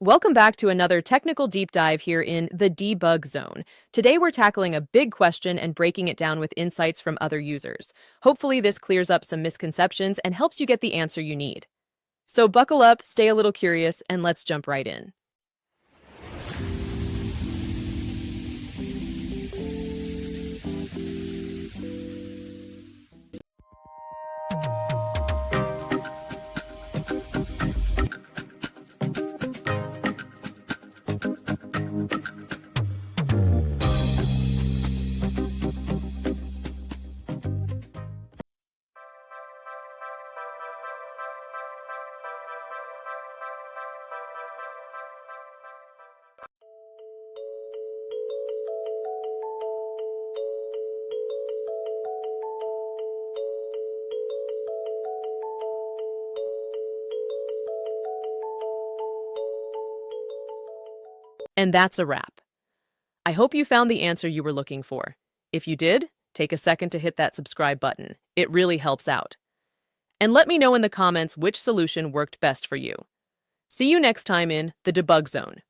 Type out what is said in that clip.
Welcome back to another technical deep dive here in the debug zone. Today we're tackling a big question and breaking it down with insights from other users. Hopefully this clears up some misconceptions and helps you get the answer you need. So buckle up, stay a little curious, and let's jump right in. And that's a wrap. I hope you found the answer you were looking for. If you did, take a second to hit that subscribe button. It really helps out. And let me know in the comments which solution worked best for you. See you next time in the debug zone.